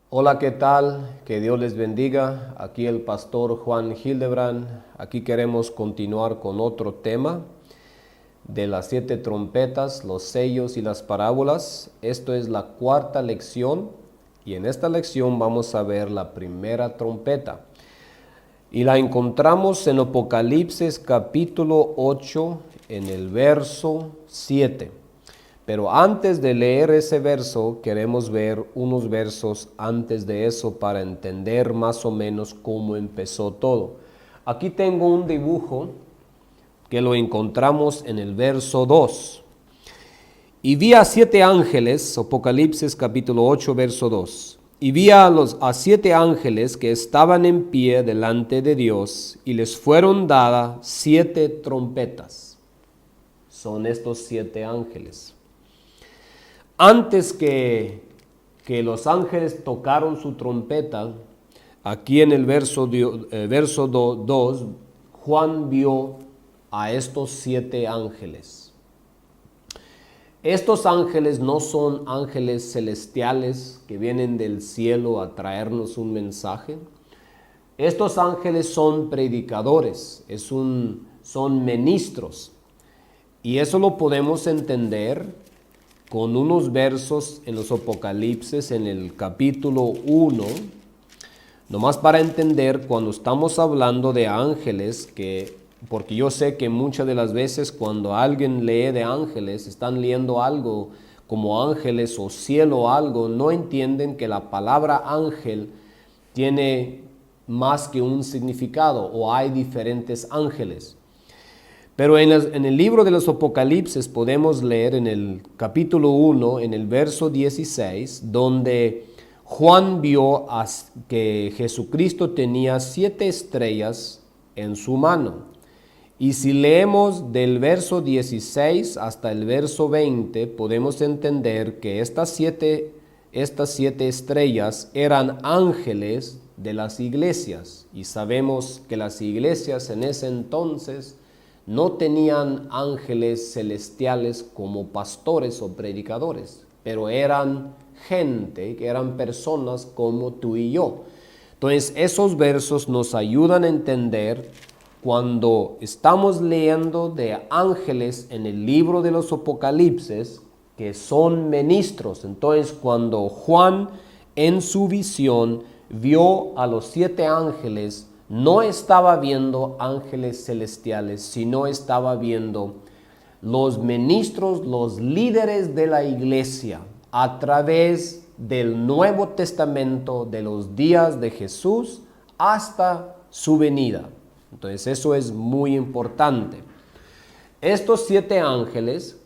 Hola, ¿qué tal? Que Dios les bendiga. Aquí el pastor Juan Hildebrand. Aquí queremos continuar con otro tema de las 7 trompetas, los sellos y las parábolas. Esto es la cuarta lección y en esta lección vamos a ver la primera trompeta. Y la encontramos en Apocalipsis capítulo 8 en el verso 7. Pero antes de leer ese verso, queremos ver unos versos antes de eso para entender más o menos cómo empezó todo. Aquí tengo un dibujo que lo encontramos en el verso 2. Y vi a 7 ángeles, Apocalipsis capítulo 8, verso 2. Y vi a 7 ángeles que estaban en pie delante de Dios y les fueron dadas 7 trompetas. Son estos 7 ángeles. Antes que los ángeles tocaron su trompeta, aquí en el verso 2, Juan vio a estos 7 ángeles. Estos ángeles no son ángeles celestiales que vienen del cielo a traernos un mensaje. Estos ángeles son predicadores, son ministros. Y eso lo podemos entender con unos versos en los Apocalipsis, en el capítulo 1, nomás para entender cuando estamos hablando de ángeles, porque yo sé que muchas de las veces cuando alguien lee de ángeles, están leyendo algo como ángeles o cielo o algo, no entienden que la palabra ángel tiene más que un significado o hay diferentes ángeles. Pero en el libro de los Apocalipsis podemos leer en el capítulo 1, en el verso 16, donde Juan vio que Jesucristo tenía 7 estrellas en su mano. Y si leemos del verso 16 hasta el verso 20, podemos entender que estas siete estrellas eran ángeles de las iglesias. Y sabemos que las iglesias en ese entonces no tenían ángeles celestiales como pastores o predicadores, pero eran gente, eran personas como tú y yo. Entonces, esos versos nos ayudan a entender cuando estamos leyendo de ángeles en el libro de los Apocalipsis, que son ministros. Entonces, cuando Juan en su visión vio a los 7 ángeles, no estaba viendo ángeles celestiales, sino estaba viendo los ministros, los líderes de la iglesia a través del Nuevo Testamento, de los días de Jesús hasta su venida. Entonces eso es muy importante. Estos 7 ángeles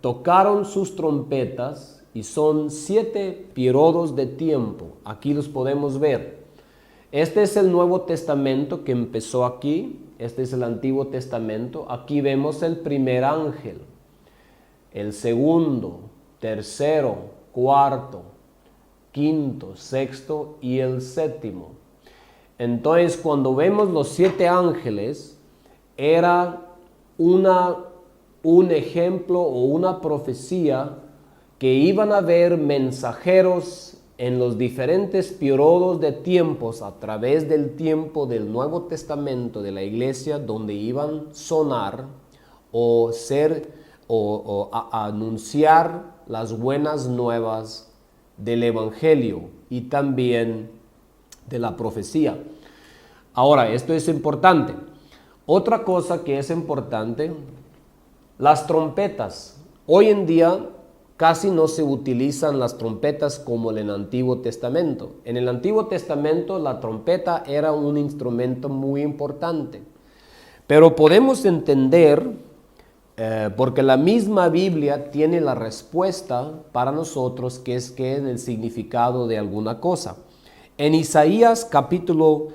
tocaron sus trompetas y son 7 periodos de tiempo. Aquí los podemos ver. Este es el Nuevo Testamento que empezó aquí. Este es el Antiguo Testamento. Aquí vemos el primer ángel, el segundo, tercero, cuarto, quinto, sexto y el séptimo. Entonces, cuando vemos los 7 ángeles, era un ejemplo o una profecía que iban a haber mensajeros en los diferentes periodos de tiempos a través del tiempo del Nuevo Testamento de la iglesia, donde iban a sonar o a anunciar las buenas nuevas del Evangelio y también de la profecía. Ahora, esto es importante. Otra cosa que es importante, las trompetas. Hoy en día casi no se utilizan las trompetas como en el Antiguo Testamento. En el Antiguo Testamento la trompeta era un instrumento muy importante. Pero podemos entender, porque la misma Biblia tiene la respuesta para nosotros, que es el significado de alguna cosa. En Isaías capítulo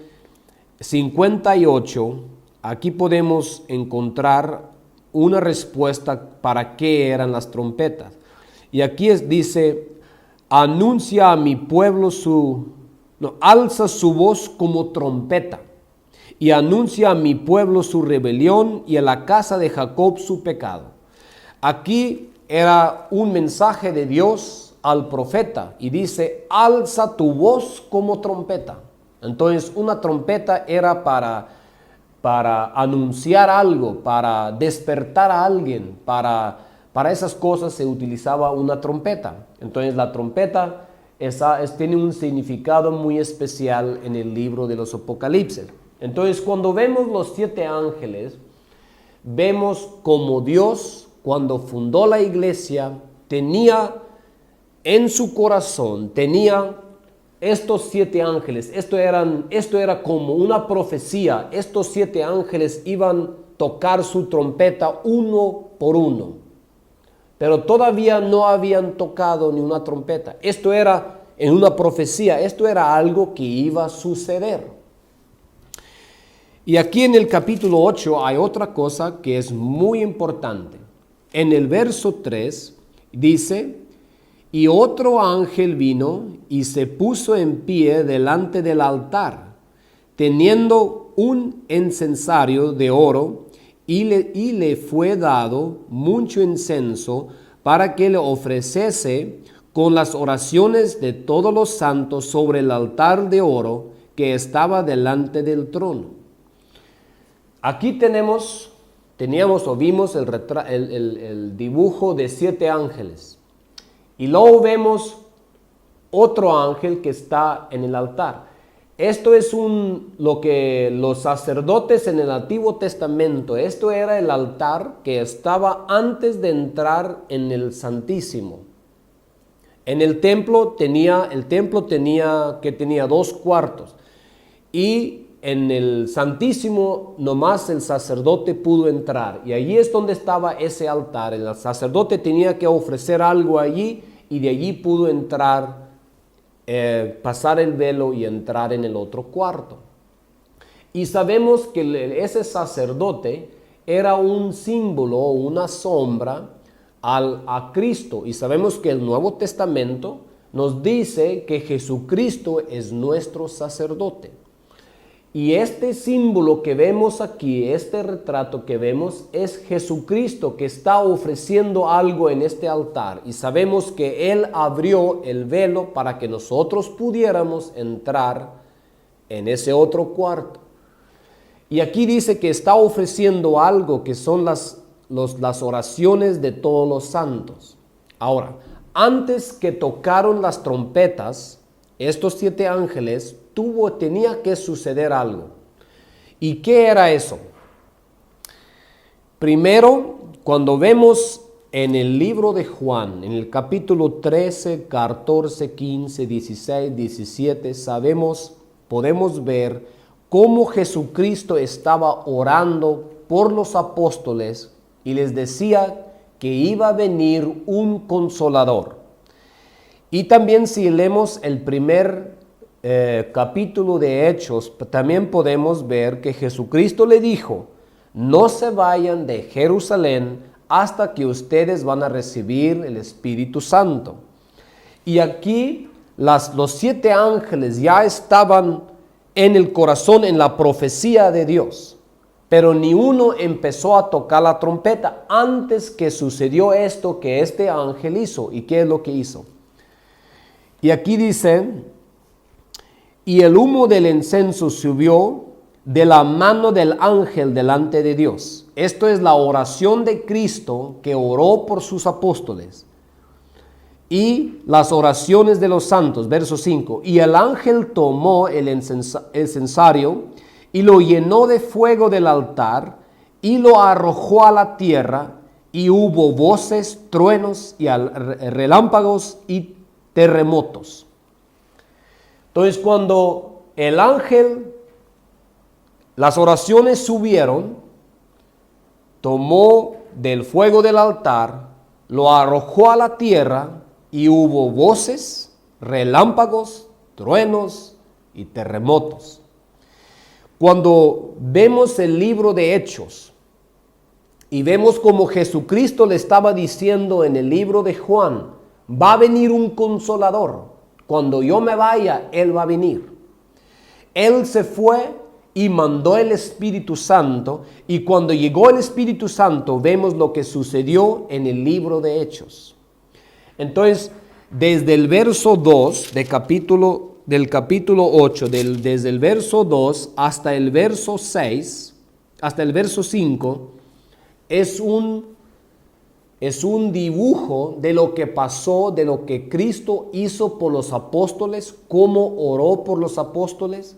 58, aquí podemos encontrar una respuesta para qué eran las trompetas. Y aquí dice, anuncia a mi pueblo alza su voz como trompeta y anuncia a mi pueblo su rebelión y a la casa de Jacob su pecado. Aquí era un mensaje de Dios al profeta y dice, alza tu voz como trompeta. Entonces una trompeta era para anunciar algo, para despertar a alguien, para esas cosas se utilizaba una trompeta. Entonces la trompeta tiene un significado muy especial en el libro de los Apocalipsis. Entonces cuando vemos los 7 ángeles, vemos como Dios, cuando fundó la iglesia, tenía en su corazón, tenía estos 7 ángeles. Esto era como una profecía. Estos 7 ángeles iban a tocar su trompeta uno por uno. Pero todavía no habían tocado ni una trompeta. Esto era en una profecía. Esto era algo que iba a suceder. Y aquí en el capítulo 8 hay otra cosa que es muy importante. En el verso 3 dice, y otro ángel vino y se puso en pie delante del altar, teniendo un incensario de oro, y le fue dado mucho incienso para que le ofreciese con las oraciones de todos los santos sobre el altar de oro que estaba delante del trono. Aquí vimos el dibujo de 7 ángeles. Y luego vemos otro ángel que está en el altar. Esto es lo que los sacerdotes en el Antiguo Testamento, esto era el altar que estaba antes de entrar en el Santísimo. En el templo tenía 2 cuartos. Y en el Santísimo nomás el sacerdote pudo entrar. Y allí es donde estaba ese altar. El sacerdote tenía que ofrecer algo allí y de allí pudo entrar, pasar el velo y entrar en el otro cuarto. Y sabemos que ese sacerdote era un símbolo, una sombra a Cristo. Y sabemos que el Nuevo Testamento nos dice que Jesucristo es nuestro sacerdote. Y este símbolo que vemos aquí, este retrato que vemos, es Jesucristo que está ofreciendo algo en este altar. Y sabemos que Él abrió el velo para que nosotros pudiéramos entrar en ese otro cuarto. Y aquí dice que está ofreciendo algo que son las oraciones de todos los santos. Ahora, antes que tocaron las trompetas, estos 7 ángeles, tenía que suceder algo. ¿Y qué era eso? Primero, cuando vemos en el libro de Juan, en el capítulo 13, 14, 15, 16, 17, podemos ver cómo Jesucristo estaba orando por los apóstoles y les decía que iba a venir un consolador. Y también si leemos el primer capítulo de Hechos, también podemos ver que Jesucristo le dijo, no se vayan de Jerusalén hasta que ustedes van a recibir el Espíritu Santo. Y aquí los 7 ángeles ya estaban en el corazón, en la profecía de Dios, pero ni uno empezó a tocar la trompeta antes que sucedió esto que este ángel hizo. ¿Y qué es lo que hizo? Y aquí dice, y el humo del incienso subió de la mano del ángel delante de Dios. Esto es la oración de Cristo que oró por sus apóstoles. Y las oraciones de los santos, verso 5. Y el ángel tomó el incensario y lo llenó de fuego del altar y lo arrojó a la tierra, y hubo voces, truenos y relámpagos y terremotos. Entonces cuando el ángel, las oraciones subieron, tomó del fuego del altar, lo arrojó a la tierra y hubo voces, relámpagos, truenos y terremotos. Cuando vemos el libro de Hechos y vemos como Jesucristo le estaba diciendo en el libro de Juan, va a venir un consolador. Cuando yo me vaya, Él va a venir. Él se fue y mandó el Espíritu Santo. Y cuando llegó el Espíritu Santo, vemos lo que sucedió en el libro de Hechos. Entonces, desde el verso 2 del capítulo 8, desde el verso 2 hasta el verso 6, hasta el verso 5, es un dibujo de lo que pasó, de lo que Cristo hizo por los apóstoles, cómo oró por los apóstoles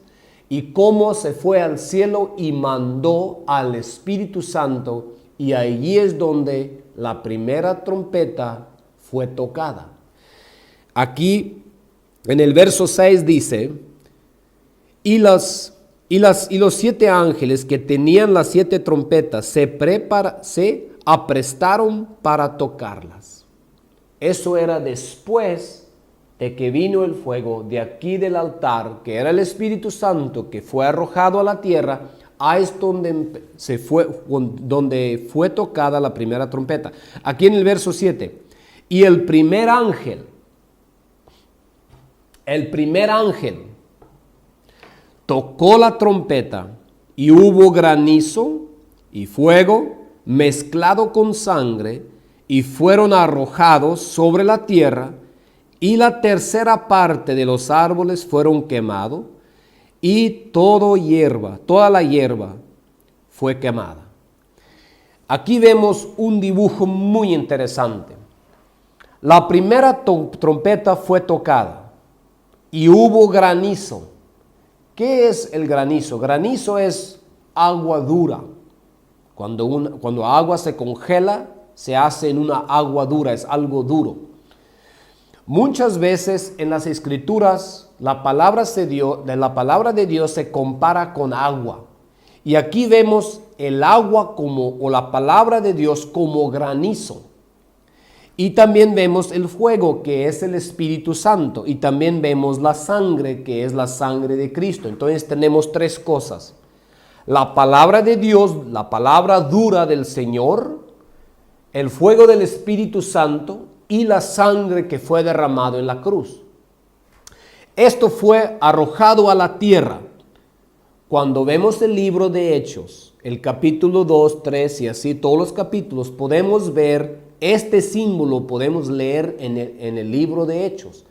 y cómo se fue al cielo y mandó al Espíritu Santo, y allí es donde la primera trompeta fue tocada. Aquí en el verso 6 dice: y los 7 ángeles que tenían las 7 trompetas se aprestaron para tocarlas. Eso era después de que vino el fuego de aquí del altar, que era el Espíritu Santo, que fue arrojado a la tierra. Ahí es donde fue tocada la primera trompeta. Aquí en el verso 7, y el primer ángel tocó la trompeta, y hubo granizo y fuego mezclado con sangre, y fueron arrojados sobre la tierra, y la tercera parte de los árboles fueron quemados, y toda la hierba fue quemada. Aquí vemos un dibujo muy interesante. La primera trompeta fue tocada y hubo granizo. ¿Qué es el granizo? Granizo es agua dura. Cuando agua se congela, se hace en una agua dura, es algo duro. Muchas veces en las Escrituras la palabra de Dios se compara con agua. Y aquí vemos el agua o la palabra de Dios como granizo. Y también vemos el fuego, que es el Espíritu Santo. Y también vemos la sangre, que es la sangre de Cristo. Entonces tenemos 3 cosas: la palabra de Dios, la palabra dura del Señor, el fuego del Espíritu Santo y la sangre que fue derramado en la cruz. Esto fue arrojado a la tierra. Cuando vemos el libro de Hechos, el capítulo 2, 3 y así todos los capítulos, podemos ver este símbolo, podemos leer en el libro de Hechos.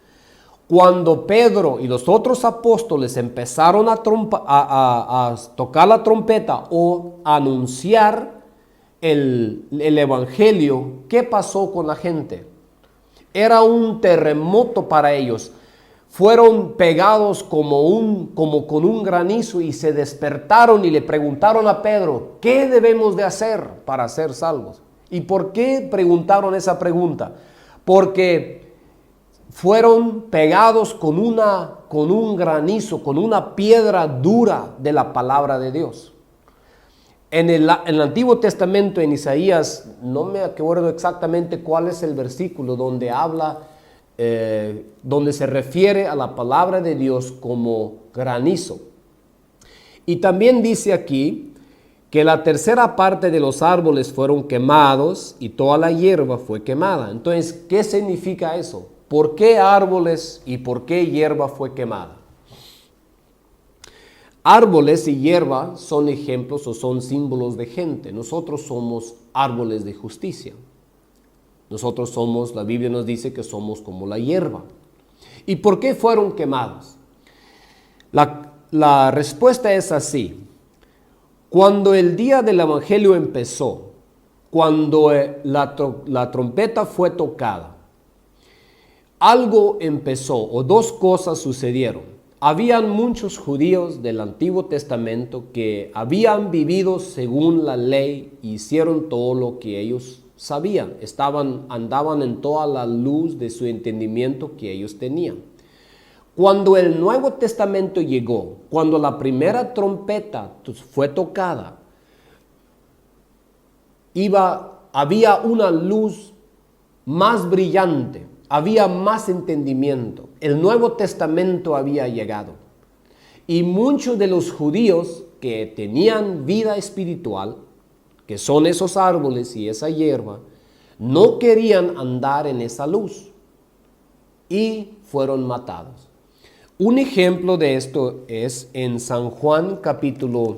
Cuando Pedro y los otros apóstoles empezaron a tocar la trompeta o anunciar el evangelio, ¿qué pasó con la gente? Era un terremoto para ellos. Fueron pegados como con un granizo, y se despertaron y le preguntaron a Pedro: ¿qué debemos de hacer para ser salvos? ¿Y por qué preguntaron esa pregunta? Porque fueron pegados con un granizo, con una piedra dura de la palabra de Dios. En el Antiguo Testamento, en Isaías, no me acuerdo exactamente cuál es el versículo donde habla, donde se refiere a la palabra de Dios como granizo. Y también dice aquí que la tercera parte de los árboles fueron quemados y toda la hierba fue quemada. Entonces, ¿qué significa eso? ¿Por qué árboles y por qué hierba fue quemada? Árboles y hierba son ejemplos o son símbolos de gente. Nosotros somos árboles de justicia. Nosotros somos, la Biblia nos dice que somos como la hierba. ¿Y por qué fueron quemados? La respuesta es así. Cuando el día del Evangelio empezó, cuando la trompeta fue tocada, algo empezó o 2 cosas sucedieron. Habían muchos judíos del Antiguo Testamento que habían vivido según la ley, hicieron todo lo que ellos sabían, andaban en toda la luz de su entendimiento que ellos tenían. Cuando el Nuevo Testamento llegó, cuando la primera trompeta fue tocada, había una luz más brillante, había más entendimiento. El Nuevo Testamento había llegado. Y muchos de los judíos que tenían vida espiritual, que son esos árboles y esa hierba, no querían andar en esa luz y fueron matados. Un ejemplo de esto es en San Juan capítulo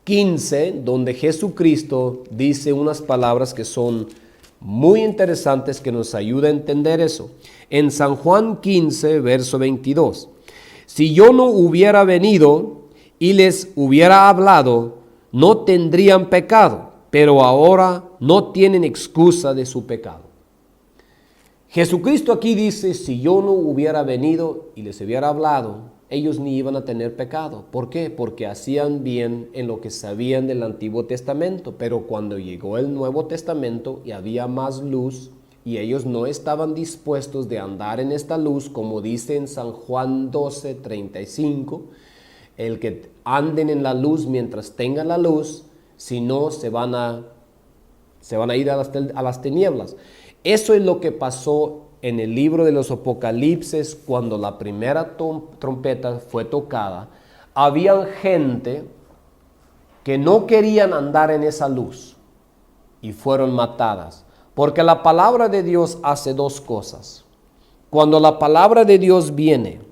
15, donde Jesucristo dice unas palabras que son muy interesantes que nos ayuda a entender eso. En San Juan 15, verso 22. Si yo no hubiera venido y les hubiera hablado, no tendrían pecado, pero ahora no tienen excusa de su pecado. Jesucristo aquí dice, si yo no hubiera venido y les hubiera hablado, ellos ni iban a tener pecado. ¿Por qué? Porque hacían bien en lo que sabían del Antiguo Testamento, pero cuando llegó el Nuevo Testamento y había más luz, y ellos no estaban dispuestos de andar en esta luz, como dice en San Juan 12, 35, el que anden en la luz mientras tengan la luz, si no se van a ir a las tinieblas. Eso es lo que pasó en el libro de los Apocalipsis cuando la primera trompeta fue tocada. Había gente que no querían andar en esa luz y fueron matadas. Porque la palabra de Dios hace dos cosas. Cuando la palabra de Dios viene,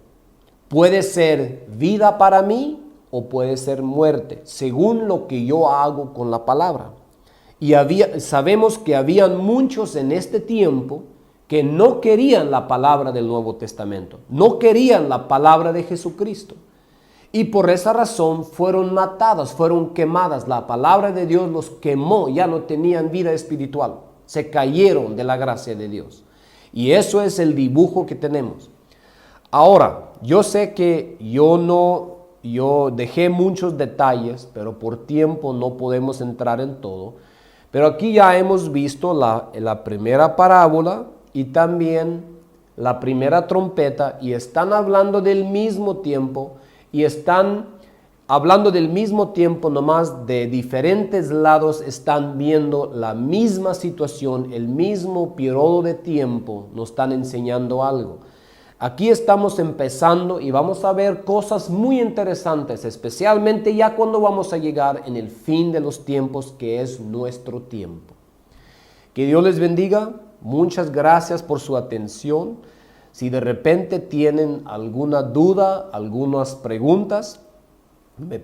puede ser vida para mí o puede ser muerte, según lo que yo hago con la palabra. Y sabemos que habían muchos en este tiempo que no querían la palabra del Nuevo Testamento, no querían la palabra de Jesucristo. Y por esa razón fueron matadas, fueron quemadas. La palabra de Dios los quemó, ya no tenían vida espiritual. Se cayeron de la gracia de Dios. Y eso es el dibujo que tenemos. Ahora, yo sé que yo dejé muchos detalles, pero por tiempo no podemos entrar en todo. Pero aquí ya hemos visto la primera parábola y también la primera trompeta, y están hablando del mismo tiempo, y están hablando del mismo tiempo, nomás de diferentes lados están viendo la misma situación, el mismo periodo de tiempo, nos están enseñando algo. Aquí estamos empezando y vamos a ver cosas muy interesantes, especialmente ya cuando vamos a llegar en el fin de los tiempos, que es nuestro tiempo. Que Dios les bendiga, muchas gracias por su atención. Si de repente tienen alguna duda, algunas preguntas, se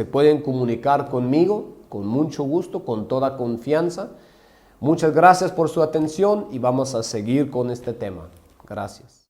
pueden comunicar conmigo con mucho gusto, con toda confianza. Muchas gracias por su atención y vamos a seguir con este tema. Gracias.